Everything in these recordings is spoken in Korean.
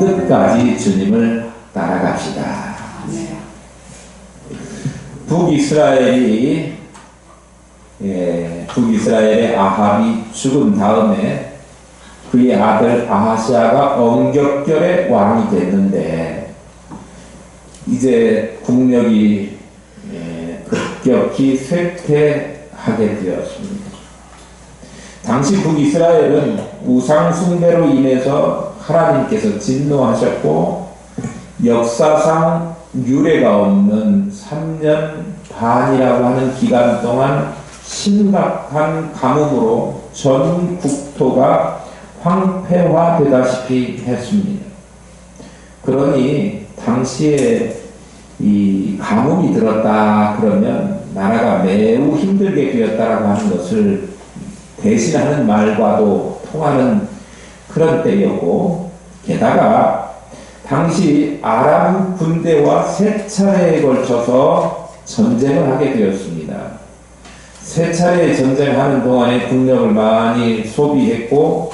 끝까지 주님을 따라갑시다. 북이스라엘의 아합이 죽은 다음에 그의 아들 아하시아가 엄격결의 왕이 됐는데 이제 국력이 급격히 쇠퇴하게 되었습니다. 당시 북이스라엘은 우상 숭배로 인해서 하나님께서 진노하셨고 역사상 유례가 없는 3년 반이라고 하는 기간 동안 심각한 가뭄으로 전 국토가 황폐화되다시피 했습니다. 그러니 당시에 이 가뭄이 들었다 그러면 나라가 매우 힘들게 되었다라고 하는 것을 대신하는 말과도 통하는 그런 때였고, 게다가 당시 아람 군대와 3차례에 걸쳐서 전쟁을 하게 되었습니다. 3차례 전쟁하는 동안에 국력을 많이 소비했고,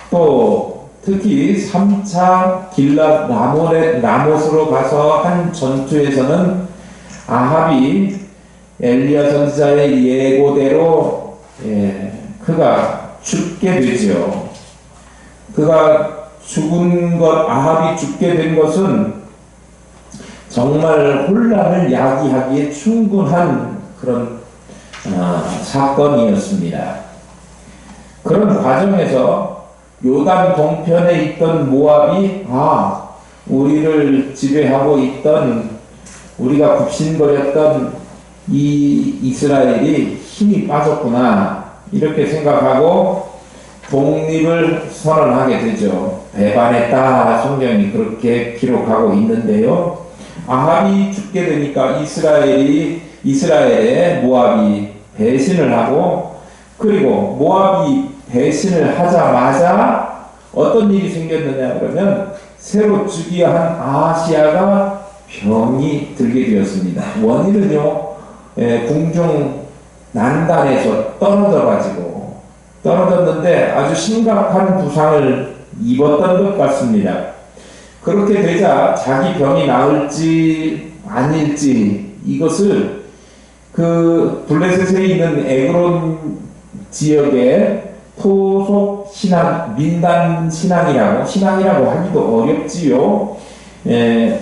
또 특히 3차 길랏 라못으로 가서 한 전투에서는 아합이 엘리야 선지자의 예고대로 그가 죽게 되죠. 그가 죽은 것, 아합이 죽게 된 것은 정말 혼란을 야기하기에 충분한 그런 사건이었습니다. 그런 과정에서 요단 동편에 있던 모압이 우리를 지배하고 있던, 우리가 굽신거렸던 이 이스라엘이 힘이 빠졌구나 이렇게 생각하고 독립을 선언하게 되죠. 배반했다, 성경이 그렇게 기록하고 있는데요. 아합이 죽게 되니까 이스라엘의 모압이 배신을 하고, 그리고 모압이 배신을 하자마자 어떤 일이 생겼느냐 그러면 새로 즉위한 아하시아가 병이 들게 되었습니다. 원인은요, 궁중 난단에서 떨어졌는데 아주 심각한 부상을 입었던 것 같습니다. 그렇게 되자 자기 병이 나을지 아닐지 이것을 그 블레셋에 있는 에그론 지역의 토속 신앙, 민단 신앙이라고 하기도 어렵지요.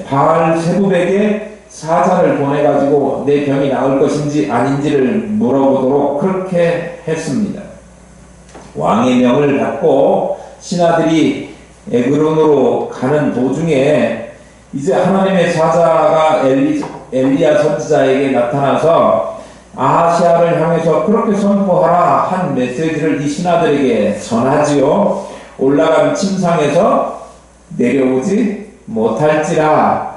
바알 세부백에 사자를 보내가지고 내 병이 나을 것인지 아닌지를 물어보도록 그렇게 했습니다. 왕의 명을 받고 신하들이 에그론으로 가는 도중에 이제 하나님의 사자가 엘리야 선지자에게 나타나서 아하시아를 향해서 그렇게 선포하라 한 메시지를 이 신하들에게 전하지요. 올라간 침상에서 내려오지 못할지라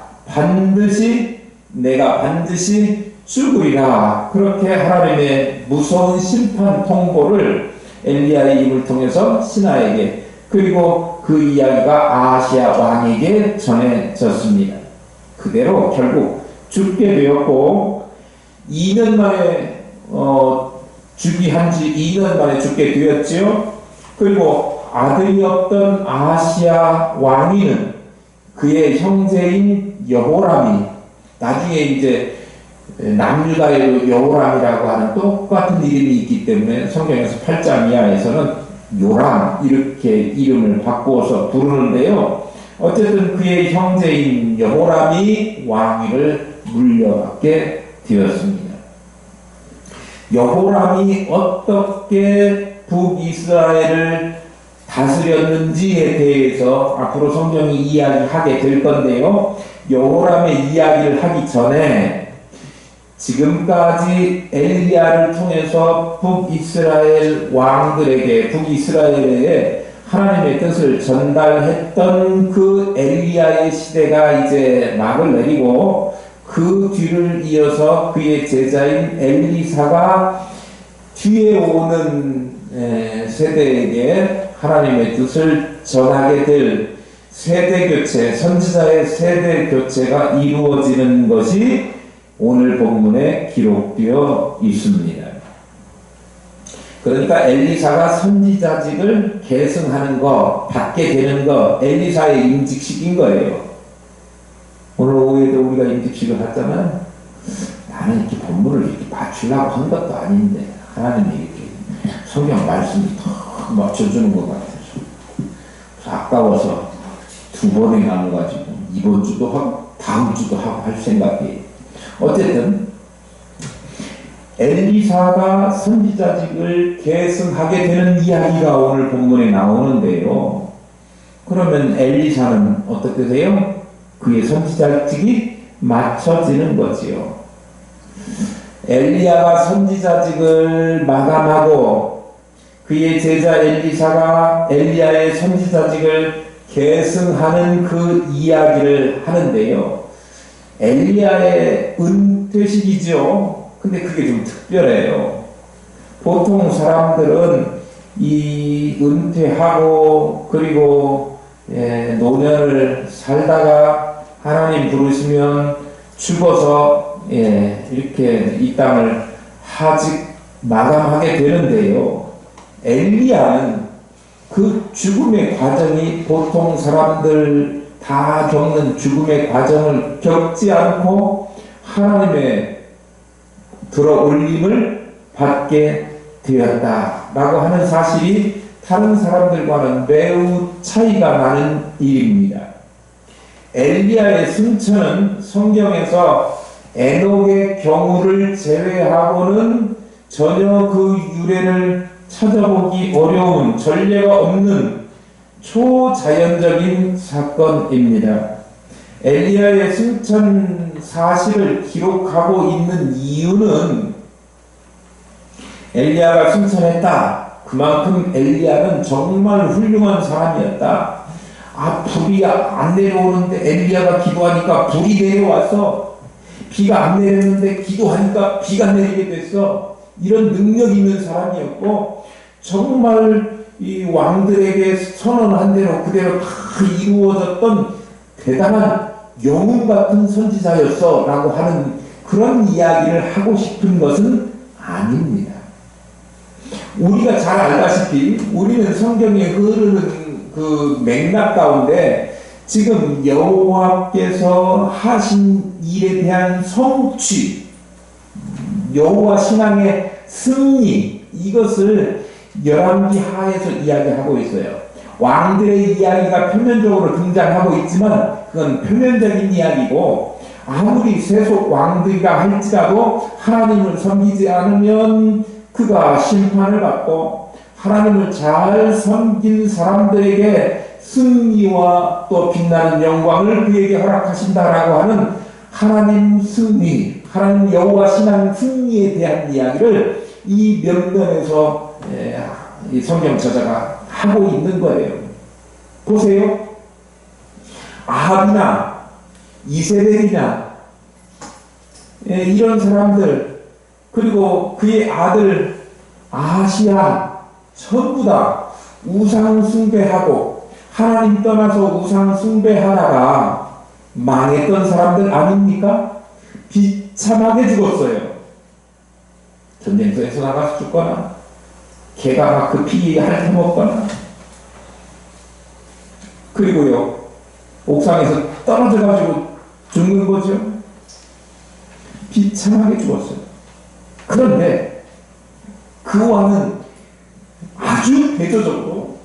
내가 반드시 죽으리라. 그렇게 하나님의 무서운 심판 통보를 엘리야의 입을 통해서 신하에게, 그리고 그 이야기가 아하시아 왕에게 전해졌습니다. 그대로 결국 죽게 되었고 2년 만에 즉위한 지 2년 만에 죽게 되었지요. 그리고 아들이 없던 아하시아 왕위는 그의 형제인 여호람이, 나중에 이제 남유다에도 여호람이라고 하는 똑같은 이름이 있기 때문에 성경에서 8장 이하에서는 요람 이렇게 이름을 바꾸어서 부르는데요. 어쨌든 그의 형제인 여호람이 왕위를 물려받게 되었습니다. 여호람이 어떻게 북이스라엘을 다스렸는지에 대해서 앞으로 성경이 이야기하게 될 건데요. 여호람의 이야기를 하기 전에 지금까지 엘리야를 통해서 북이스라엘 왕들에게, 북이스라엘에 하나님의 뜻을 전달했던 그 엘리야의 시대가 이제 막을 내리고, 그 뒤를 이어서 그의 제자인 엘리사가 뒤에 오는 세대에게 하나님의 뜻을 전하게 될 세대교체, 선지자의 세대교체가 이루어지는 것이 오늘 본문에 기록되어 있습니다. 그러니까 엘리사가 선지자직을 계승하는 거, 받게 되는 거, 엘리사의 임직식인 거예요. 오늘 오후에도 우리가 임직식을 했잖아요. 나는 이렇게 본문을 이렇게 맞추려고 한 것도 아닌데, 하나님이 이렇게 성경 말씀이 더 맞춰주는 것 같아서. 아까워서 두 번이나 나눠가지고, 이번 주도 하고, 다음 주도 하고 할 생각이에요. 어쨌든, 엘리사가 선지자직을 계승하게 되는 이야기가 오늘 본문에 나오는데요. 그러면 엘리사는 어떻게 돼요? 그의 선지자직이 맞춰지는 거지요. 엘리야가 선지자직을 마감하고 그의 제자 엘리사가 엘리야의 선지자직을 계승하는 그 이야기를 하는데요. 엘리야의 은퇴식이죠. 근데 그게 좀 특별해요. 보통 사람들은 이 은퇴하고 그리고 노년을 살다가 하나님 부르시면 죽어서 이렇게 이 땅을 하직 마감하게 되는데요. 엘리야는 그 죽음의 과정이 보통 사람들 다 겪는 죽음의 과정을 겪지 않고 하나님의 들어올림을 받게 되었다라고 하는 사실이 다른 사람들과는 매우 차이가 나는 일입니다. 엘리야의 승천은 성경에서 에녹의 경우를 제외하고는 전혀 그 유래를 찾아보기 어려운 전례가 없는 초자연적인 사건입니다. 엘리야의 승천 사실을 기록하고 있는 이유는 엘리야가 승천했다. 그만큼 엘리야는 정말 훌륭한 사람이었다. 불이 안 내려오는데 엘리야가 기도하니까 불이 내려와서 비가 안 내렸는데 기도하니까 비가 내리게 됐어. 이런 능력 있는 사람이었고 정말 이 왕들에게 선언한 대로 그대로 다 이루어졌던 대단한 영웅 같은 선지자였어 라고 하는 그런 이야기를 하고 싶은 것은 아닙니다. 우리가 잘 알다시피 우리는 성경에 흐르는 그 맥락 가운데 지금 여호와께서 하신 일에 대한 성취, 여호와 신앙의 승리, 이것을 열왕기 하에서 이야기하고 있어요. 왕들의 이야기가 표면적으로 등장하고 있지만 그건 표면적인 이야기고 아무리 세속 왕들이라 할지라도 하나님을 섬기지 않으면 그가 심판을 받고 하나님을 잘 섬긴 사람들에게 승리와 또 빛나는 영광을 그에게 허락하신다라고 하는 하나님 승리, 하나님 여호와 신앙 승리에 대한 이야기를 이 면면에서 이 성경 저자가 하고 있는 거예요. 보세요. 아합이나 이세벨이나 이런 사람들 그리고 그의 아들 아하시야 전부 다 우상 숭배하고 하나님 떠나서 우상 숭배하다가 망했던 사람들 아닙니까? 비참하게 죽었어요. 전쟁터에서 나가서 죽거나 개가 급히 핥아먹거나 그리고요 옥상에서 떨어져가지고 죽는 거죠. 비참하게 죽었어요. 그런데 그 왕은 아주 대조적으로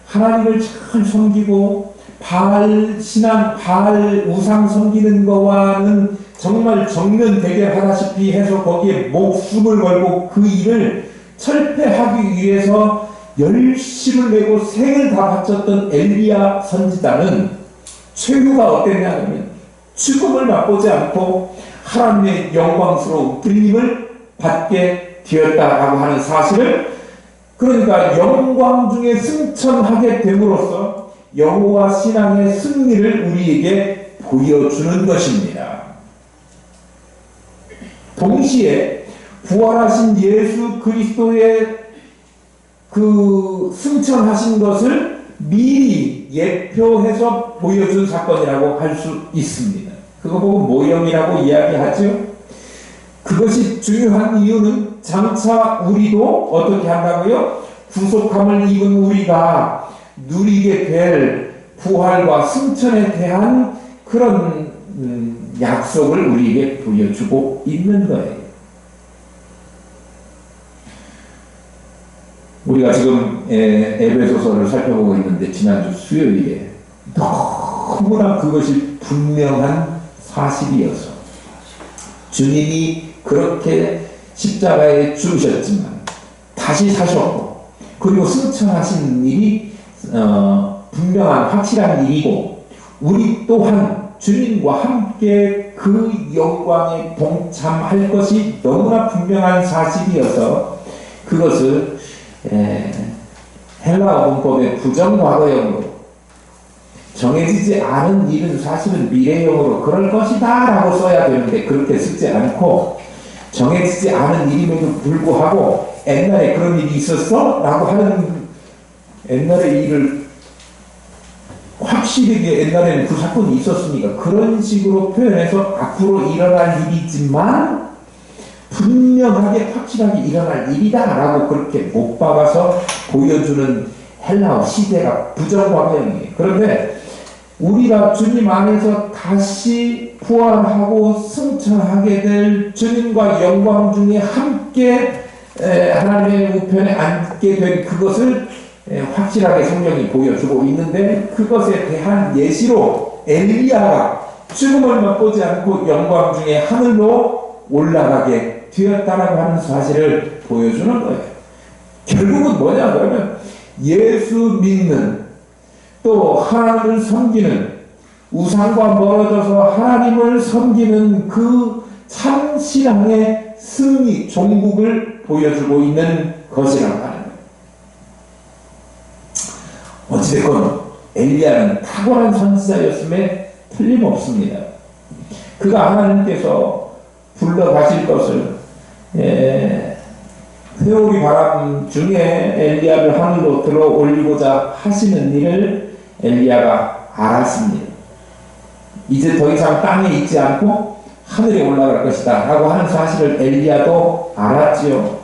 하나님을 잘 섬기고 바알 신앙, 바알 우상 섬기는 거와는 정말 정면 대결하다시피 해서 거기에 목숨을 걸고 그 일을 철폐하기 위해서 열심을 내고 생을 다 바쳤던 엘리야 선지자는 최후가 어땠냐면 죽음을 맛보지 않고 하나님의 영광스러운 불림을 받게 되었다라고 하는 사실을, 그러니까 영광 중에 승천하게 됨으로써 여호와 신앙의 승리를 우리에게 보여주는 것입니다. 동시에 부활하신 예수 그리스도의 그 승천하신 것을 미리 예표해서 보여준 사건이라고 할 수 있습니다. 그거 보고 모형이라고 이야기하죠. 그것이 중요한 이유는 장차 우리도 어떻게 한다고요? 구속함을 입은 우리가 누리게 될 부활과 승천에 대한 그런 약속을 우리에게 보여주고 있는 거예요. 우리가 지금 에베소서를 살펴보고 있는데 지난주 수요일에 너무나 그것이 분명한 사실이어서 주님이 그렇게 십자가에 죽으셨지만 다시 사셨고 그리고 승천하신 일이 분명한 확실한 일이고 우리 또한 주님과 함께 그 영광에 동참할 것이 너무나 분명한 사실이어서 그것을 헬라어 문법의 부정과거형으로 정해지지 않은 일은 사실은 미래형으로 그럴 것이다 라고 써야 되는데 그렇게 쓰지 않고 정해지지 않은 일임에도 불구하고 옛날에 그런 일이 있었어? 라고 하는 옛날의 일을 확실하게 옛날에는 그 사건이 있었으니까 그런 식으로 표현해서 앞으로 일어날 일이지만 분명하게 확실하게 일어날 일이다 라고 그렇게 못 박아서 보여주는 헬라어 시대가 부정과거형이에요. 그런데 우리가 주님 안에서 다시 부활하고 승천하게 될 주님과 영광 중에 함께 하나님의 우편에 앉게 된 그것을 확실하게 성경이 보여주고 있는데 그것에 대한 예시로 엘리야가 죽음을 맛보지 않고 영광 중에 하늘로 올라가게 되었다라고 하는 사실을 보여주는 거예요. 결국은 뭐냐 그러면 예수 믿는 또 하나님을 섬기는 우상과 멀어져서 하나님을 섬기는 그 참신앙의 승리 종국을 보여주고 있는 것이라고 하는 거예요. 어찌됐건 엘리야는 탁월한 선지자였음에 틀림없습니다. 그가 하나님께서 불러가실 것을 회오리 바람 중에 엘리야를 하늘로 들어 올리고자 하시는 일을 엘리야가 알았습니다. 이제 더 이상 땅에 있지 않고 하늘에 올라갈 것이다 라고 하는 사실을 엘리야도 알았지요.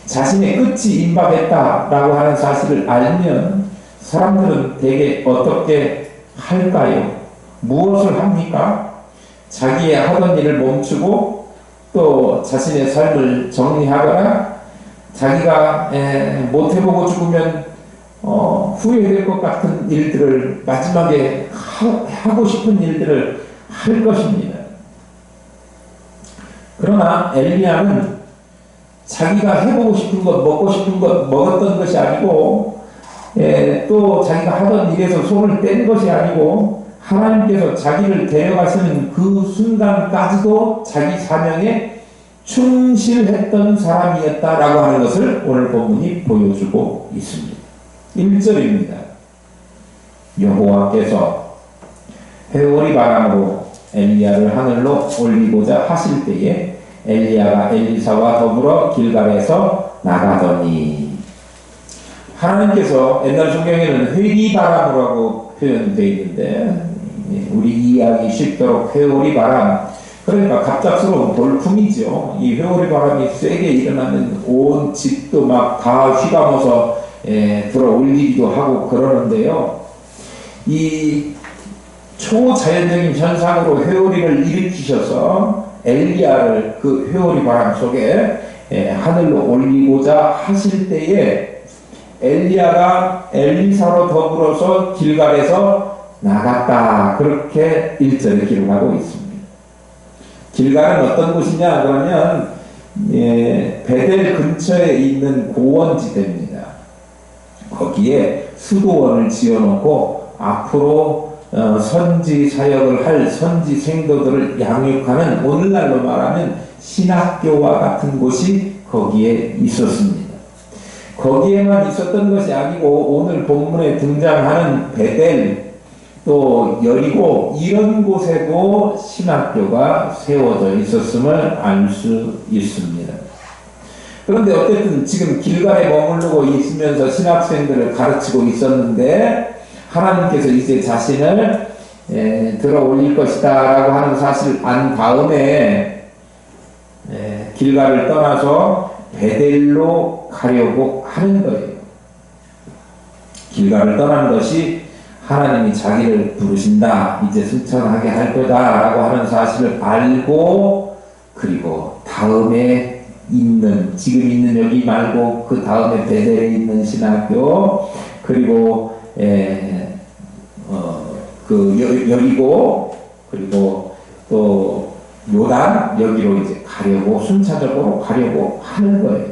자신의 끝이 임박했다 라고 하는 사실을 알면 사람들은 대개 어떻게 할까요? 무엇을 합니까? 자기의 하던 일을 멈추고 또 자신의 삶을 정리하거나 자기가 못해보고 죽으면 후회될 것 같은 일들을 마지막에 하고 싶은 일들을 할 것입니다. 그러나 엘리야는 자기가 해보고 싶은 것, 먹고 싶은 것 먹었던 것이 아니고 또 자기가 하던 일에서 손을 뗀 것이 아니고 하나님께서 자기를 데려가시는 그 순간까지도 자기 사명에 충실했던 사람이었다라고 하는 것을 오늘 본문이 보여주고 있습니다. 1절입니다. 여호와께서 회오리 바람으로 엘리야를 하늘로 올리고자 하실 때에 엘리야가 엘리사와 더불어 길갈에서 나가더니 하나님께서 옛날 성경에는 회리 바람이라고 표현되어 있는데 우리 이해하기 쉽도록 회오리 바람 그러니까 갑작스러운 돌풍이죠. 이 회오리 바람이 세게 일어나면 온 집도 막 다 휘감아서 들어 올리기도 하고 그러는데요. 이 초자연적인 현상으로 회오리를 일으키셔서 엘리야를 그 회오리 바람 속에 하늘로 올리고자 하실 때에 엘리야가 엘리사로 더불어서 길갈에서 나갔다. 그렇게 1절에 기록하고 있습니다. 길갈은 어떤 곳이냐 그러면 베델 근처에 있는 고원지대입니다. 거기에 수도원을 지어놓고 앞으로 선지 사역을 할 선지 생도들을 양육하는 오늘날로 말하면 신학교와 같은 곳이 거기에 있었습니다. 거기에만 있었던 것이 아니고 오늘 본문에 등장하는 베델 또 여리고 이런 곳에도 신학교가 세워져 있었음을 알 수 있습니다. 그런데 어쨌든 지금 길갈에 머무르고 있으면서 신학생들을 가르치고 있었는데 하나님께서 이제 자신을 들어 올릴 것이다 라고 하는 사실을 안 다음에 길가를 떠나서 베델로 가려고 하는 거예요. 길가를 떠난 것이 하나님이 자기를 부르신다, 이제 승천하게 할 거다라고 하는 사실을 알고, 그리고 다음에 있는, 지금 있는 여기 말고 그 다음에 베델에 있는 신학교, 그리고 여리고, 그리고 또 요단 여기로 이제 가려고, 순차적으로 가려고 하는 거예요.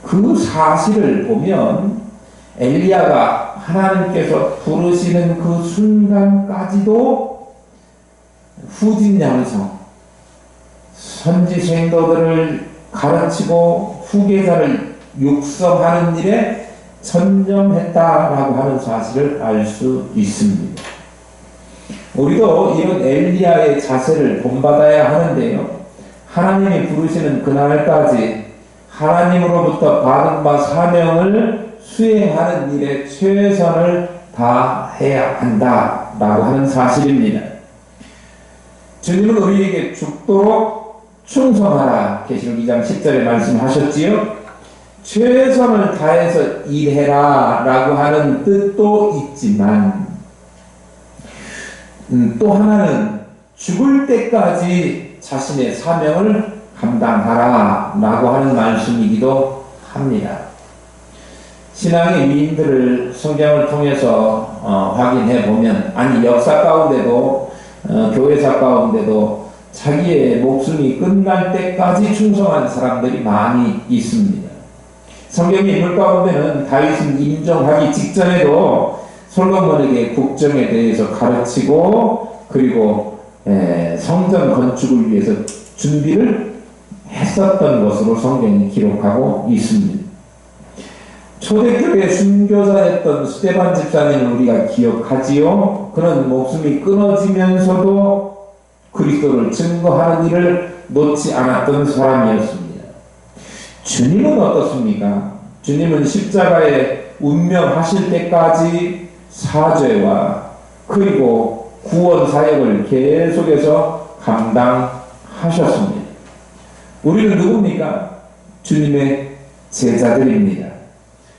그 사실을 보면 엘리야가 하나님께서 부르시는 그 순간까지도 후진양성, 선지 생도들을 가르치고 후계자를 육성하는 일에 전념했다라고 하는 사실을 알 수 있습니다. 우리도 이런 엘리야의 자세를 본받아야 하는데요. 하나님이 부르시는 그날까지 하나님으로부터 받은 바 사명을 수행하는 일에 최선을 다해야 한다라고 하는 사실입니다. 주님은 우리에게 죽도록 충성하라, 계시록 2장 10절에 말씀하셨지요. 최선을 다해서 일해라 라고 하는 뜻도 있지만, 또 하나는 죽을 때까지 자신의 사명을 감당하라 라고 하는 말씀이기도 합니다. 신앙의 위인들을 성경을 통해서 확인해 보면, 아니 역사 가운데도 교회사 가운데도 자기의 목숨이 끝날 때까지 충성한 사람들이 많이 있습니다. 성경의 인물 가운데는 다윗은 임종하기 직전에도 솔로몬에게 국정에 대해서 가르치고, 그리고 성전 건축을 위해서 준비를 했었던 것으로 성경이 기록하고 있습니다. 초대교회 순교자였던 스데반 집사님을 우리가 기억하지요. 그는 목숨이 끊어지면서도 그리스도를 증거하는 일을 놓지 않았던 사람이었습니다. 주님은 어떻습니까? 주님은 십자가에 운명하실 때까지 사죄와 그리고 구원 사역을 계속해서 감당하셨습니다. 우리는 누굽니까? 주님의 제자들입니다.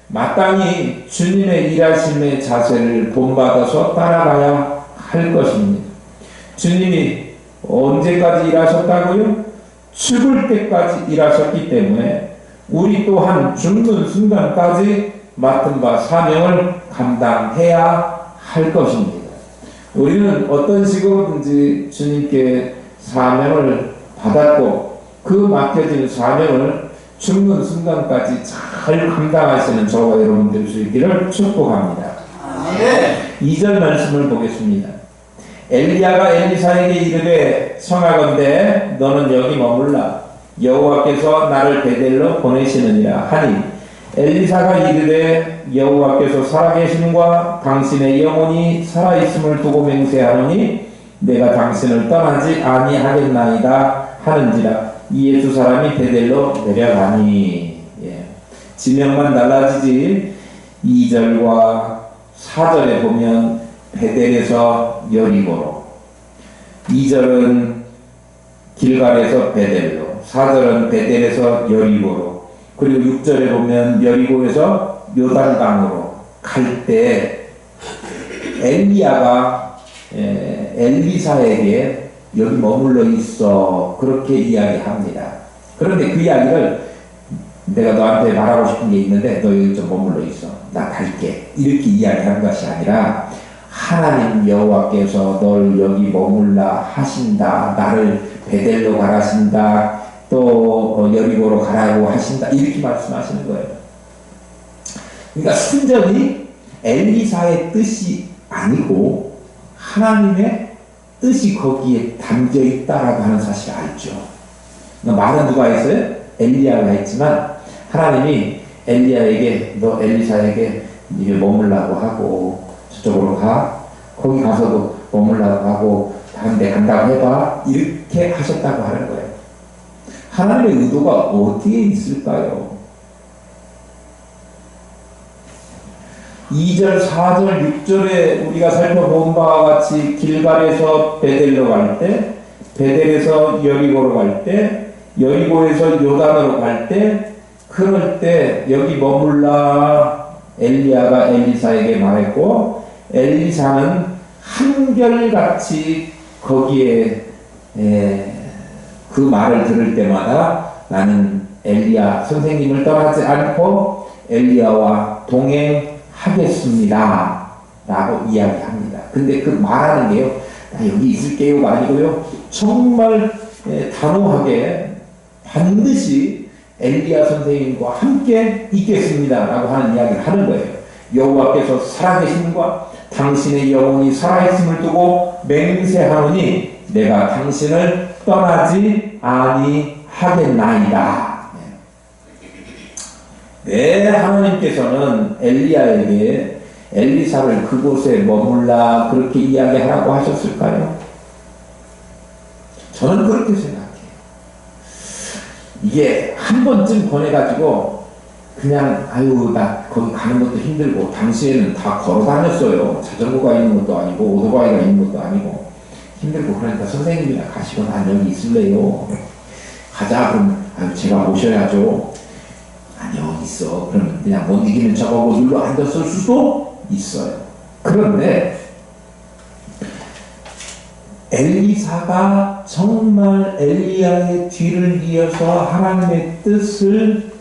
마땅히 주님의 일하심의 자세를 본받아서 따라가야 할 것입니다. 주님이 언제까지 일하셨다고요? 죽을 때까지 일하셨기 때문에 우리 또한 죽는 순간까지 맡은 바 사명을 감당해야 할 것입니다. 우리는 어떤 식으로든지 주님께 사명을 받았고 그 맡겨진 사명을 죽는 순간까지 잘 감당하시는 저와 여러분 될 수 있기를 축복합니다. 2절 말씀을 보겠습니다. 엘리야가 엘리사에게 이르되 청하건대 너는 여기 머물라. 여호와께서 나를 베델로 보내시느니라 하니 엘리사가 이르되 여호와께서 살아계심과 당신의 영혼이 살아있음을 두고 맹세하노니 내가 당신을 떠나지 아니하겠나이다 하는지라. 이에 두 사람이 베델로 내려가니. 지명만 달라지지 2절과 4절에 보면 베델에서 여리고로, 2절은 길갈에서 베델로, 4절은 베델에서 여리고로, 그리고 6절에 보면 여리고에서 요단강으로 갈 때 엘리야가 엘리사에게 여기 머물러 있어 그렇게 이야기합니다. 그런데 그 이야기를 내가 너한테 말하고 싶은 게 있는데 너 여기 좀 머물러 있어, 나 갈게, 이렇게 이야기하는 것이 아니라 하나님 여호와께서 널 여기 머물라 하신다, 나를 베델로 가라신다, 또 여리고로 가라고 하신다, 이렇게 말씀하시는 거예요. 그러니까 순전히 엘리사의 뜻이 아니고 하나님의 뜻이 거기에 담겨 있다라고 하는 사실을 알죠. 말은 누가 했어요? 엘리야가 했지만 하나님이 엘리야에게 너 엘리사에게 이게 머물라고 하고 저쪽으로 가, 거기 가서도 머물라고 하고 다른 데 간다고 해봐, 이렇게 하셨다고 하는 거예요. 하나님의 의도가 어디에 있을까요? 2절, 4절, 6절에 우리가 살펴본 바와 같이 길갈에서 베델로 갈 때 베델에서 여리고로 갈 때, 여리고에서 요단으로 갈 때, 그럴 때 여기 머물라 엘리야가 엘리사에게 말했고, 엘리사는 한결같이 거기에 그 말을 들을 때마다 나는 엘리야 선생님을 떠나지 않고 엘리야와 동행하겠습니다 라고 이야기합니다. 근데 그 말하는 게요, 나 여기 있을게요가 아니고요, 정말 단호하게 반드시 엘리야 선생님과 함께 있겠습니다 라고 하는 이야기를 하는 거예요. 여호와께서 살아계심과 당신의 영혼이 살아있음을 두고 맹세하노니 내가 당신을 떠나지 아니하겠나이다. 왜 하나님께서는 엘리야에게 엘리사를 그곳에 머물라 그렇게 이야기하라고 하셨을까요? 저는 그렇게 생각해요. 이게 한 번쯤 보내가지고 그냥 아유 나 거기 가는 것도 힘들고, 당시에는 다 걸어 다녔어요. 자전거가 있는 것도 아니고 오토바이가 있는 것도 아니고 힘들고, 그러니까 선생님이랑 가시고 난 여기 있을래요. 가자. 그럼 아유 제가 모셔야죠. 아니요 있어. 그러면 그냥 못 이기는 척하고 눌러 앉았을 수도 있어요. 그런데 엘리사가 정말 엘리야의 뒤를 이어서 하나님의 뜻을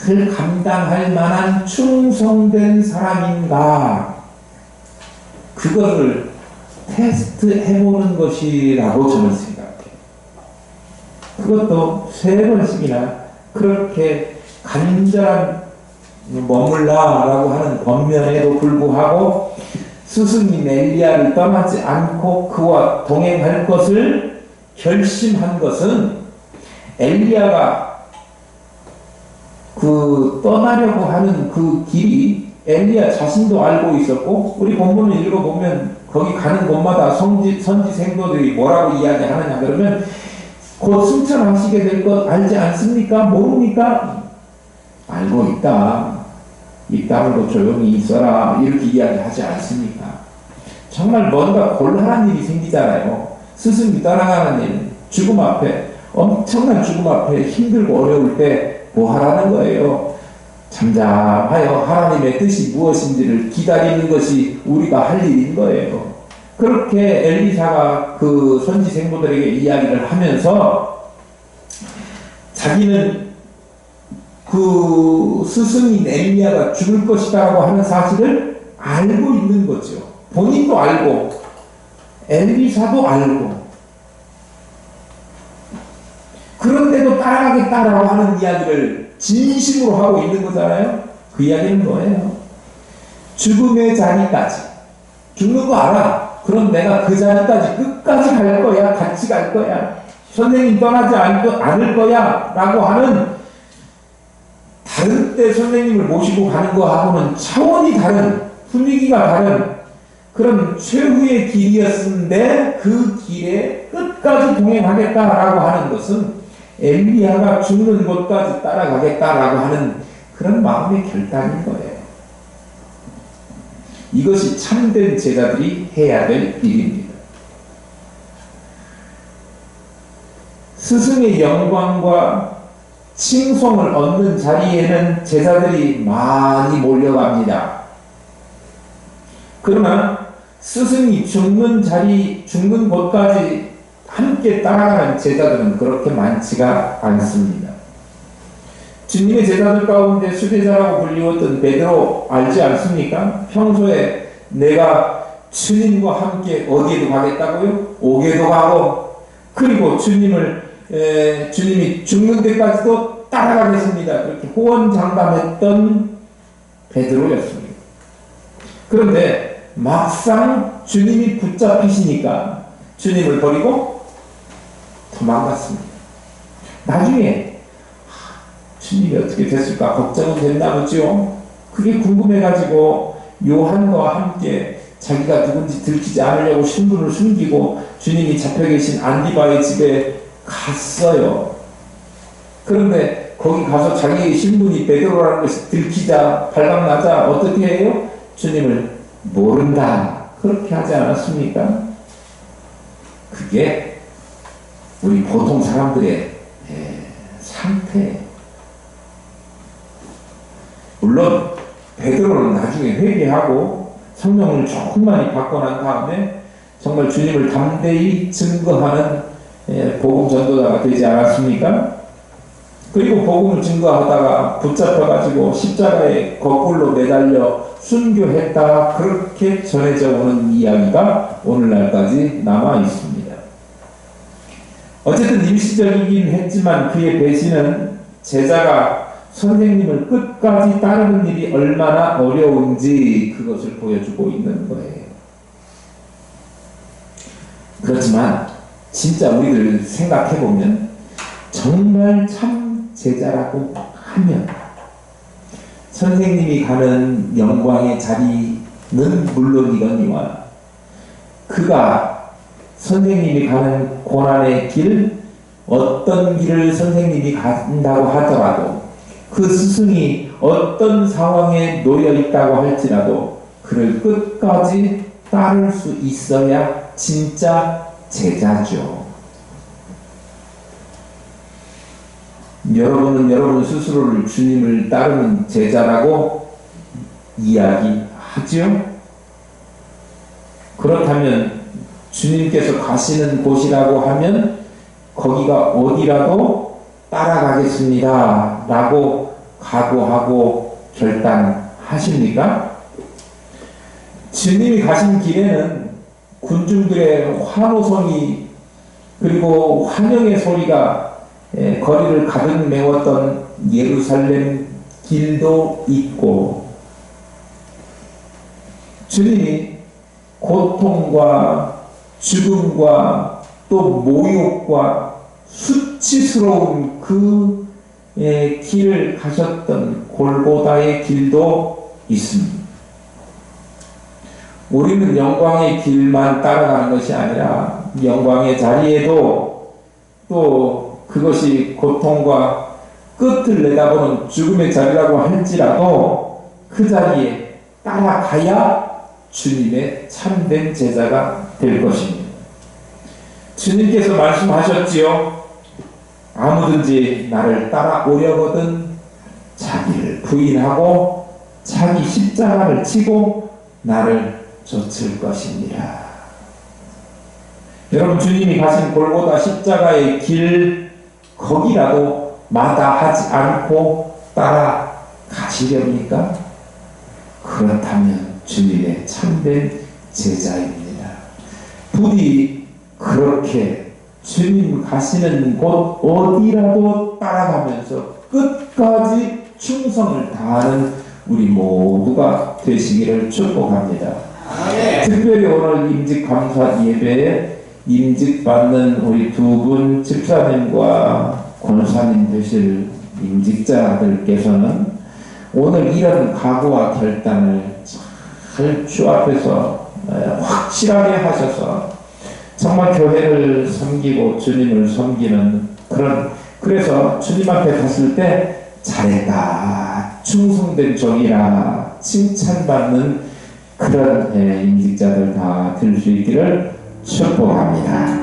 잘 감당할 만한 충성된 사람인가, 그거를 테스트해보는 것이라고 저는 생각해요. 그것도 3번씩이나 그렇게 간절한 머물라라고 하는 권면에도 불구하고 스승인 엘리야를 떠나지 않고 그와 동행할 것을 결심한 것은, 엘리야가 그 떠나려고 하는 그 길이 엘리야 자신도 알고 있었고, 우리 본문을 읽어보면 거기 가는 곳마다 선지 생도들이 뭐라고 이야기하느냐 그러면 곧 승천하시게 될 것 알지 않습니까? 모릅니까? 알고 있다. 입 다물고 조용히 있어라 이렇게 이야기하지 않습니까? 정말 뭔가 곤란한 일이 생기잖아요. 스승이 떠나가는 일, 죽음 앞에, 엄청난 죽음 앞에 힘들고 어려울 때 뭐 하라는 거예요? 잠잠하여 하나님의 뜻이 무엇인지를 기다리는 것이 우리가 할 일인 거예요. 그렇게 엘리사가 그 선지 생도들에게 이야기를 하면서 자기는 그 스승인 엘리야가 죽을 것이라고 하는 사실을 알고 있는 거죠. 본인도 알고 엘리사도 알고, 그런데도 따라가겠다라고 하는 이야기를 진심으로 하고 있는 거잖아요. 그 이야기는 뭐예요? 죽음의 자리까지, 죽는 거 알아. 그럼 내가 그 자리까지 끝까지 갈 거야. 같이 갈 거야. 선생님 떠나지 않을 거야 라고 하는, 다른 때 선생님을 모시고 가는 거하고는 차원이 다른, 분위기가 다른 그런 최후의 길이었는데 그 길에 끝까지 동행하겠다라고 하는 것은 엘리야가 죽는 곳까지 따라가겠다라고 하는 그런 마음의 결단인 거예요. 이것이 참된 제자들이 해야 될 일입니다. 스승의 영광과 칭송을 얻는 자리에는 제자들이 많이 몰려갑니다. 그러나 스승이 죽는 곳까지 함께 따라가는 제자들은 그렇게 많지가 않습니다. 주님의 제자들 가운데 수제자라고 불리웠던 베드로 알지 않습니까? 평소에 내가 주님과 함께 어디에도 가겠다고요? 옥에도 가고, 그리고 주님이 죽는 데까지도 따라가겠습니다. 그렇게 호언장담했던 베드로였습니다. 그런데 막상 주님이 붙잡히시니까 주님을 버리고 도망갔습니다. 나중에 주님이 어떻게 됐을까 걱정은 됐나 보죠. 그게 궁금해가지고 요한과 함께 자기가 누군지 들키지 않으려고 신분을 숨기고 주님이 잡혀 계신 안디바의 집에 갔어요. 그런데 거기 가서 자기의 신분이 베드로라는 것이 들키자, 발각나자 어떻게 해요? 주님을 모른다 그렇게 하지 않았습니까? 그게 우리 보통 사람들의 상태. 물론 베드로는 나중에 회개하고 성령을 조금 많이 받고 난 다음에 정말 주님을 담대히 증거하는 복음 전도자가 되지 않았습니까? 그리고 복음을 증거하다가 붙잡혀가지고 십자가에 거꾸로 매달려 순교했다, 그렇게 전해져 오는 이야기가 오늘날까지 남아 있습니다. 어쨌든 일시적이긴 했지만 그의 배신은 제자가 선생님을 끝까지 따르는 일이 얼마나 어려운지 그것을 보여주고 있는 거예요. 그렇지만 진짜 우리들 생각해보면 정말 참 제자라고 하면 선생님이 가는 영광의 자리는 물론이거니와 그가 선생님이 가는 고난의 길, 어떤 길을 선생님이 간다고 하더라도 그 스승이 어떤 상황에 놓여 있다고 할지라도 그를 끝까지 따를 수 있어야 진짜 제자죠. 여러분은 여러분 스스로를 주님을 따르는 제자라고 이야기하죠? 그렇다면 주님께서 가시는 곳이라고 하면 거기가 어디라도 따라가겠습니다 라고 각오하고 결단하십니까? 주님이 가신 길에는 군중들의 환호성이 그리고 환영의 소리가 거리를 가득 메웠던 예루살렘 길도 있고 주님이 고통과 죽음과 또 모욕과 수치스러운 그 길을 가셨던 골고다의 길도 있습니다. 우리는 영광의 길만 따라가는 것이 아니라 영광의 자리에도 또 그것이 고통과 끝을 내다보는 죽음의 자리라고 할지라도 그 자리에 따라가야 주님의 참된 제자가 될 것입니다. 주님께서 말씀하셨지요. 아무든지 나를 따라오려거든 자기를 부인하고 자기 십자가를 지고 나를 좇을 것입니다. 여러분, 주님이 가신 골고다 십자가의 길 거기라도 마다하지 않고 따라가시렵니까? 그렇다면 주님의 참된 제자입니다. 부디 그렇게 주님 가시는 곳 어디라도 따라가면서 끝까지 충성을 다하는 우리 모두가 되시기를 축복합니다. 특별히 오늘 임직감사 예배에 임직받는 우리 두 분 집사님과 권사님 되실 임직자들께서는 오늘 이런 각오와 결단을 잘 주 앞에서 확실하게 하셔서 정말 교회를 섬기고 주님을 섬기는 그래서 주님 앞에 갔을 때 잘했다, 충성된 종이라 칭찬받는 그런 임직자들 다 될 수 있기를 축복합니다.